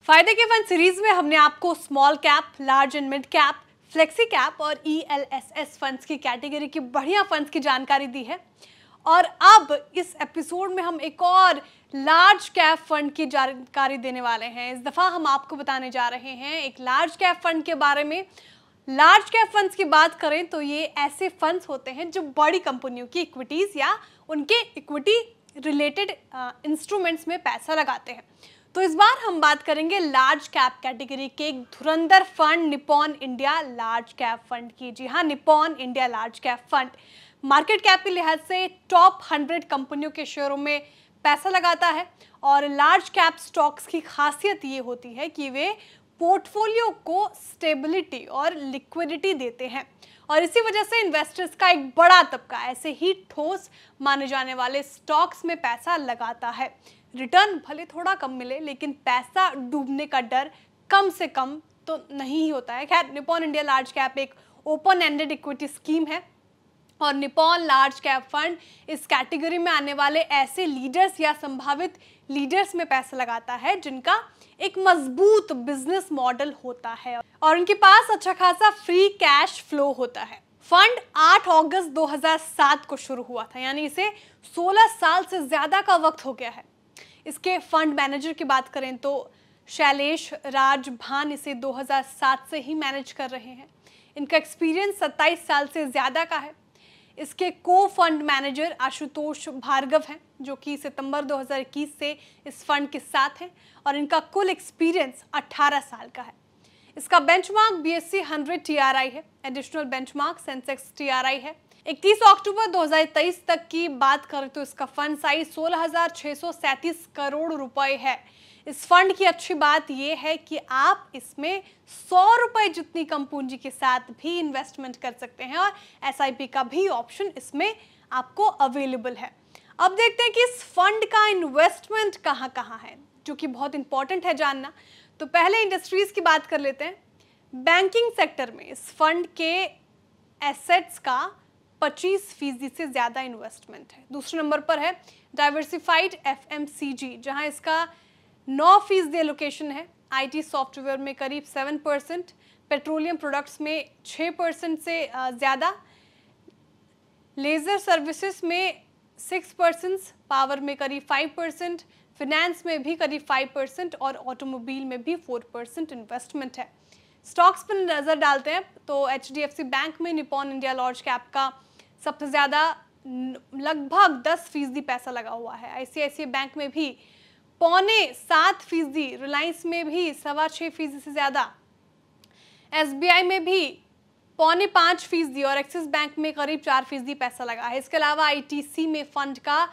फायदे के fund series में हमने आपको small cap, large and mid cap, flexi cap और ELSS फंड्स की कैटेगरी की बढ़िया फंड्स की जानकारी दी है। और अब इस एपिसोड में हम एक और लार्ज कैप फंड की जानकारी देने वाले हैं। इस दफ़ा हम आपको बताने जा रहे हैं एक लार्ज कैप फंड के बारे में। लार्ज कैप फंड्स की बात करें तो ये ऐसे फंड्स होते हैं जो बड़ी कंपनियों की इक्विटीज़ या उनके इक्विटी रिलेटेड इंस्ट्रूमेंट्स में पैसा लगाते हैं। तो इस बार हम बात करेंगे लार्ज कैप कैटेगरी के एक धुरंधर fund Nippon India large cap fund की। जी हाँ, Nippon India large cap fund market cap के लिहाज से टॉप 100 कंपनियों के शेयरों में पैसा लगाता है। और लार्ज कैप स्टॉक्स की खासियत ये होती है कि वे पोर्टफोलियो को स्टेबिलिटी और लिक्विडिटी देते हैं, और इसी वजह से इन्वेस्टर्स का एक बड़ा तबका ऐसे ही ठोस माने जाने वाले स्टॉक्स में पैसा लगाता है। रिटर्न भले थोड़ा कम मिले, लेकिन पैसा डूबने का डर कम से कम तो नहीं ही होता है। खैर, निप्पॉन इंडिया लार्ज कैप एक ओपन एंडेड इक्विटी स्कीम है और निप्पॉन लार्ज कैप फंड इस कैटेगरी में आने वाले ऐसे लीडर्स या संभावित लीडर्स में पैसा लगाता है जिनका एक मजबूत बिजनेस मॉडल होता है और उनके पास अच्छा खासा फ्री कैश फ्लो होता है। फंड 8 अगस्त 2007 को शुरू हुआ था, यानी इसे 16 साल से ज्यादा का वक्त हो गया है। इसके फंड मैनेजर की बात करें तो शैलेश राज भान इसे 2007 से ही मैनेज कर रहे हैं। इनका एक्सपीरियंस 27 साल से ज़्यादा का है। इसके को फंड मैनेजर आशुतोष भार्गव हैं, जो कि सितंबर 2021 से इस फंड के साथ हैं और इनका कुल एक्सपीरियंस 18 साल का है। इसका बेंचमार्क BSE 100 TRI है। एडिशनल बेंचमार्क सेंसेक्स TRI है। 31 अक्टूबर 2023 तक की बात करें तो इसका फंड साइज 16,637 करोड़ रुपए है। इस फंड की अच्छी बात यह है कि आप इसमें 100 रुपए जितनी कम पूंजी के साथ भी इन्वेस्टमेंट कर सकते हैं और SIP का भी ऑप्शन इसमें आपको अवेलेबल है। अब देखते हैं कि इस फंड का इन्वेस्टमेंट कहाँ कहाँ है, जो कि बहुत इंपॉर्टेंट है जानना। तो पहले इंडस्ट्रीज की बात कर लेते हैं। बैंकिंग सेक्टर में इस फंड के एसेट्स का 25% से ज़्यादा इन्वेस्टमेंट है। दूसरे नंबर पर है डाइवर्सिफाइड FMCG, जहां इसका 9% एलोकेशन है। IT सॉफ्टवेयर में करीब 7%, पेट्रोलियम प्रोडक्ट्स में 6% से ज़्यादा, लेज़र सर्विसेज में 6%, पावर में करीब 5%, फिनेंस में भी करीब 5% और ऑटोमोबाइल में भी 4% इन्वेस्टमेंट है। स्टॉक्स पर नज़र डालते हैं तो HDFC बैंक में निप्पॉन इंडिया लार्ज कैप का सबसे ज़्यादा लगभग 10% पैसा लगा हुआ है। ICICI बैंक में भी 6.25%, रिलायंस में भी 6.25% से ज़्यादा, SBI में भी 4.5% और एक्सिस बैंक में करीब 4% पैसा लगा है। इसके अलावा ITC में फंड का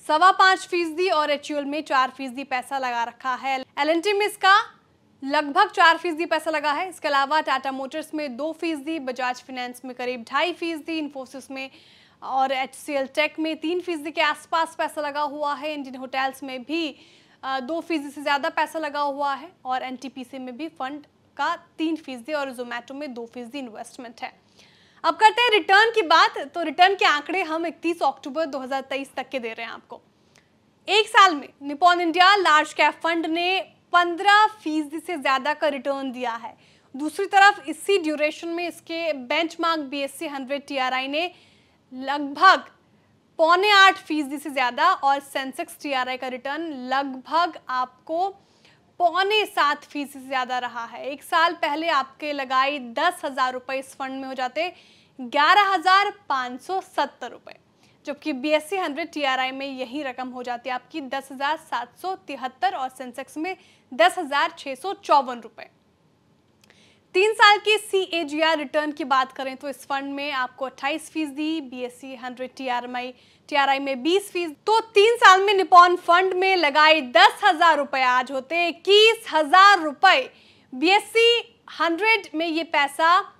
5.25% और HUL में 4% पैसा लगा रखा है। L&T में इसका लगभग 4% पैसा लगा है। इसके अलावा टाटा मोटर्स में 2%, बजाज फाइनेंस में करीब 2.5%, इन्फोसिस में और HCL टेक में 3% के आसपास पैसा लगा हुआ है। इंडियन होटल्स में भी 2% से ज़्यादा पैसा लगा हुआ है और NTPC में भी फंड का 3% और जोमेटो में 2% इन्वेस्टमेंट है। अब करते हैं रिटर्न की बात। तो रिटर्न के आंकड़े हम 31 अक्टूबर 2023 तक के दे रहे हैं आपको। एक साल में Nippon India large cap fund ने 15% से ज़्यादा का रिटर्न दिया है। दूसरी तरफ इसी ड्यूरेशन में इसके बेंचमार्क BSE 100 TRI ने लगभग 8.25% से ज़्यादा और सेंसेक्स TRI का रिटर्न लगभग आपको 6.25% से ज़्यादा रहा है। एक साल पहले आपके लगाए 10,000 रुपये इस फंड में हो जाते 11,570 रुपये, जबकि BSE 100 TRI में यही रकम हो जाती है आपकी 10,773 और सेंसेक्स में 10,654 रुपये। 3 साल की CAGR रिटर्न की बात करें तो इस फंड में आपको 28%, BSE 100 TRI में 20%। तो 3 साल में निप्पॉन फंड में लगाए 10,000 रुपये आज होते 21,000 रुपये। BSE 100 में ये पैसा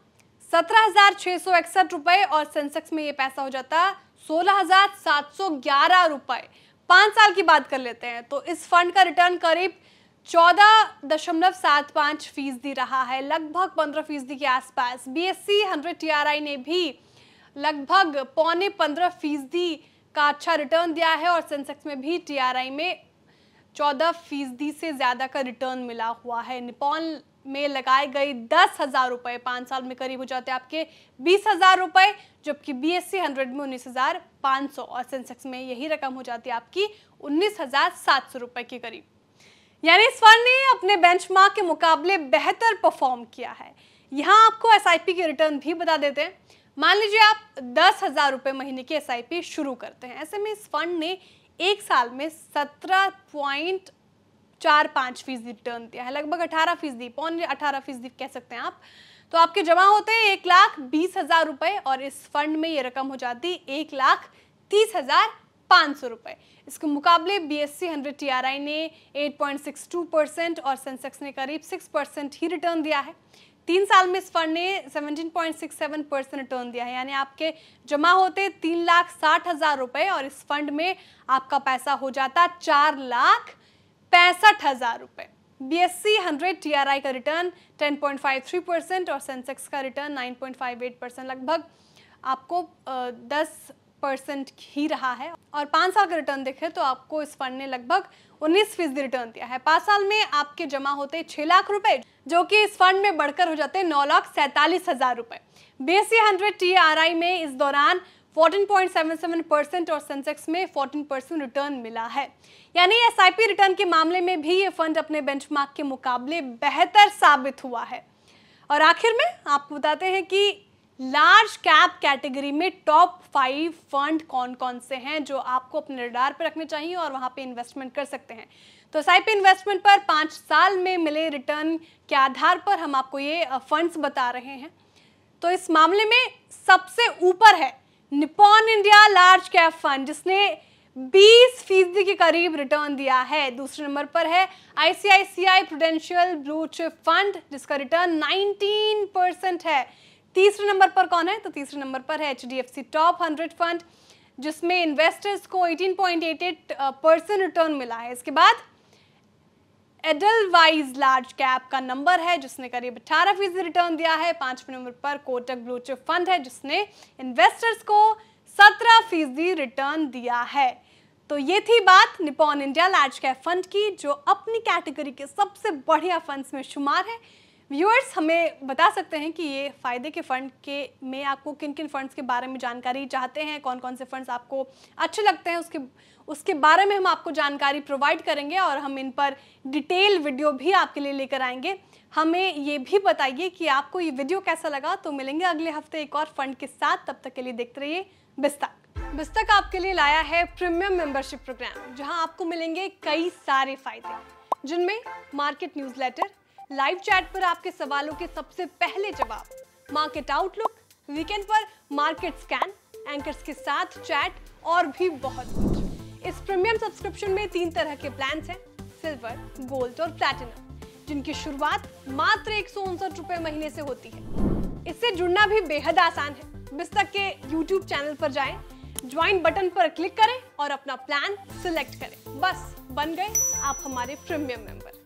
17,661 रुपये और सेंसेक्स में ये पैसा हो जाता 16,711 रुपये। 5 साल की बात कर लेते हैं तो इस फंड का रिटर्न करीब 14.75% रहा है, लगभग 15% के आसपास। BSE 100 TRI ने भी लगभग 15.25% का अच्छा रिटर्न दिया है और सेंसेक्स में भी TRI में 14% से ज़्यादा का रिटर्न मिला हुआ है। निपॉन में लगाए गए 10,000 रुपये 5 साल में करीब हो जाते हैं आपके 20,000 रुपये, जबकि BSE 100 में 19,500 और सेंसेक्स में यही रकम हो जाती है आपकी 19,700 रुपये के करीब। यानी इस फंड ने अपने बेंचमार्क के मुकाबले बेहतर परफॉर्म किया है। यहाँ आपको SIP के रिटर्न भी बता देते हैं। मान लीजिए आप 10,000 रुपये महीने की SIP शुरू करते हैं, ऐसे में इस फंड ने एक साल में 17.45% रिटर्न दिया है, लगभग 18%, पौन 18% कह सकते हैं आप। तो आपके जमा होते हैं 1,20,000 रुपये और इस फंड में ये रकम हो जाती 1,30,500 रुपये। इसके मुकाबले BSE 100 TRI ने 8.62% और सेंसेक्स ने करीब 6% ही रिटर्न दिया है। 3 साल में इस फंड ने 17.67% रिटर्न दिया है, यानी आपके जमा होते 3,60,000 रुपये और इस फंड में आपका पैसा हो जाता 4,65,000 रुपये। BSE 100 TRI का रिटर्न 10.53% और सेंसेक्स का रिटर्न 9.58%, लगभग आपको 10% ही रहा है। और 5 साल का रिटर्न देखें तो आपको इस फंड ने लगभग 19% रिटर्न दिया है। 5 साल में आपके जमा होते 6 लाख रुपए, जो कि इस फंड में बढ़कर हो जाते 9,47,000 रुपए। BSE 100 TRI में इस दौरान 14.77% और सेंसेक्स में 14% रिटर्न मिला है। यानी SIP रिटर्न के मामले में भी ये फंड अपने बेंचमार्क के मुकाबले बेहतर साबित हुआ है। और आखिर में आपको बताते हैं कि लार्ज कैप कैटेगरी में टॉप 5 फंड कौन कौन से हैं जो आपको अपने रडार पर रखने चाहिए और वहां पे इन्वेस्टमेंट कर सकते हैं। तो SIP इन्वेस्टमेंट पर 5 साल में मिले रिटर्न के आधार पर हम आपको ये फंड्स बता रहे हैं। तो इस मामले में सबसे ऊपर है Nippon India large cap fund, जिसने 20% के करीब रिटर्न दिया है। दूसरे नंबर पर है ICICI prudential blue chip fund, जिसका रिटर्न 19% है। तीसरे नंबर पर कौन है? तो तीसरे नंबर पर है HDFC टॉप 100 फंड, जिसमें इन्वेस्टर्स को 18.88% रिटर्न मिला है। इसके बाद एडलवाइज लार्ज कैप का नंबर है, जिसने करीब 18% रिटर्न दिया है। 5वें नंबर पर कोटक ब्लू चिप फंड है, जिसने इन्वेस्टर्स को 17% रिटर्न दिया है। तो ये थी बात Nippon India large cap fund की, जो अपनी कैटेगरी के सबसे बढ़िया फंड्स में शुमार है। व्यूअर्स हमें बता सकते हैं कि ये फ़ायदे के फ़ंड के में आपको किन किन फ़ंड्स के बारे में जानकारी चाहते हैं, कौन कौन से फ़ंड्स आपको अच्छे लगते हैं, उसके बारे में हम आपको जानकारी प्रोवाइड करेंगे और हम इन पर डिटेल वीडियो भी आपके लिए लेकर आएंगे। हमें ये भी बताइए कि आपको ये वीडियो कैसा लगा। तो मिलेंगे अगले हफ्ते एक और फंड के साथ, तब तक के लिए देखते रहिए बिस्तक। बिस्तक आपके लिए लाया है प्रीमियम मेंबरशिप प्रोग्राम, जहां आपको मिलेंगे कई सारे फायदे, जिनमें मार्केट न्यूज़लेटर, लाइव चैट पर आपके सवालों के सबसे पहले जवाब, मार्केट आउटलुक, वीकेंड पर मार्केट स्कैन, एंकर्स के साथ चैट और भी बहुत कुछ। इस प्रीमियम सब्सक्रिप्शन में 3 तरह के प्लान्स हैं, सिल्वर, गोल्ड और प्लैटिनम, जिनकी शुरुआत मात्र 159 रुपए महीने से होती है। इससे जुड़ना भी बेहद आसान है। बिस्तक के YouTube चैनल पर जाएं, ज्वाइन बटन पर क्लिक करें और अपना प्लान सिलेक्ट करें। बस बन गए आप हमारे प्रीमियम मेंबर।